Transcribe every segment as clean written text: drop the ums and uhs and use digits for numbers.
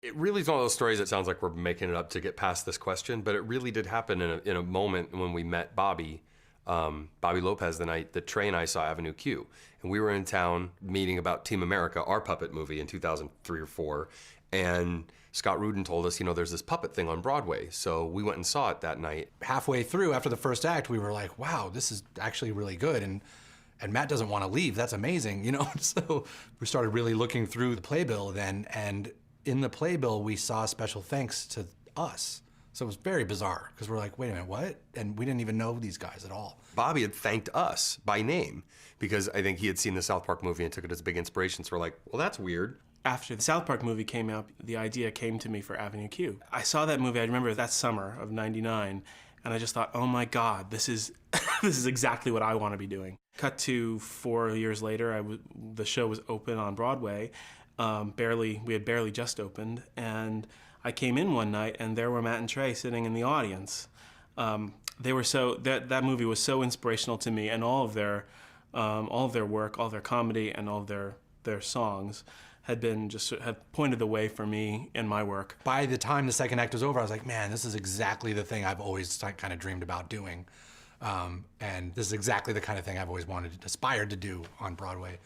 It really is one of those stories that sounds like we're making it up to get past this question, but it really did happen in a moment when we met Bobby, Bobby Lopez, the night that Trey and I saw Avenue Q. And we were in town meeting about Team America, our puppet movie in 2003 or 4. And Scott Rudin told us, you know, there's this puppet thing on Broadway. So we went and saw it that night. Halfway through, after the first act, we were like, wow, this is actually really good. And Matt doesn't want to leave. That's amazing, you know? So we started really looking through the playbill then, and in the playbill, we saw special thanks to us. So it was very bizarre, because we're like, wait a minute, what? And we didn't even know these guys at all. Bobby had thanked us by name, because I think he had seen the South Park movie and took it as a big inspiration. So we're like, well, that's weird. After the South Park movie came out, the idea came to me for Avenue Q. I saw that movie, I remember that summer of '99, and I just thought, oh my God, this is, this is exactly what I want to be doing. Cut to 4 years later, the show was open on Broadway. We had barely just opened, and I came in one night, and there were Matt and Trey sitting in the audience. They were that movie was so inspirational to me, and all of their work, all their comedy, and all of their songs had pointed the way for me in my work. By the time the second act was over, I was like, man, this is exactly the thing I've always kind of dreamed about doing. And this is exactly the kind of thing I've always aspired to do on Broadway.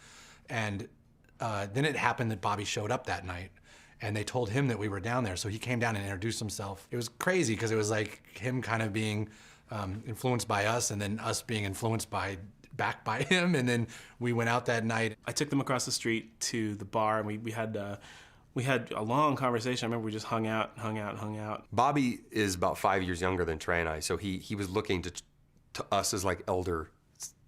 And then it happened that Bobby showed up that night, and they told him that we were down there, so he came down and introduced himself. It was crazy, because it was like him kind of being influenced by us, and then us being influenced back by him, and then we went out that night. I took them across the street to the bar, and we had a long conversation. I remember we just hung out. Bobby is about 5 years younger than Trey and I, so he was looking to us as like elder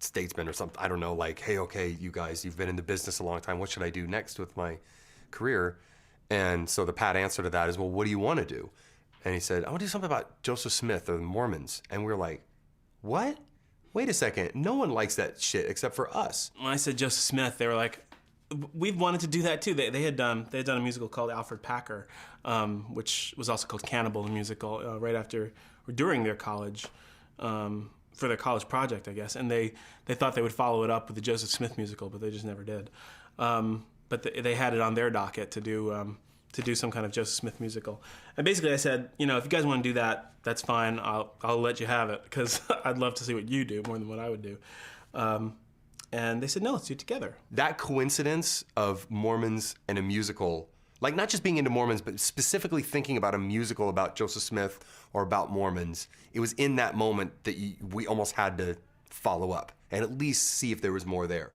statesmen or something. I don't know, like, hey, okay, you guys, you've been in the business a long time. What should I do next with my career? And so the pat answer to that is, well, what do you want to do? And he said, I want to do something about Joseph Smith or the Mormons. And we were like, what? Wait a second, no one likes that shit except for us. When I said Joseph Smith, they were like, we've wanted to do that too. They had done a musical called Alfred Packer, which was also called Cannibal, the musical, right after or during their college, for their college project, I guess. And they thought they would follow it up with the Joseph Smith musical, but they just never did. But they had it on their docket to do some kind of Joseph Smith musical. And basically I said, you know, if you guys want to do that, that's fine. I'll let you have it, because I'd love to see what you do more than what I would do. And they said, no, let's do it together. That coincidence of Mormons and a musical, like not just being into Mormons, but specifically thinking about a musical about Joseph Smith or about Mormons, it was in that moment that we almost had to follow up and at least see if there was more there.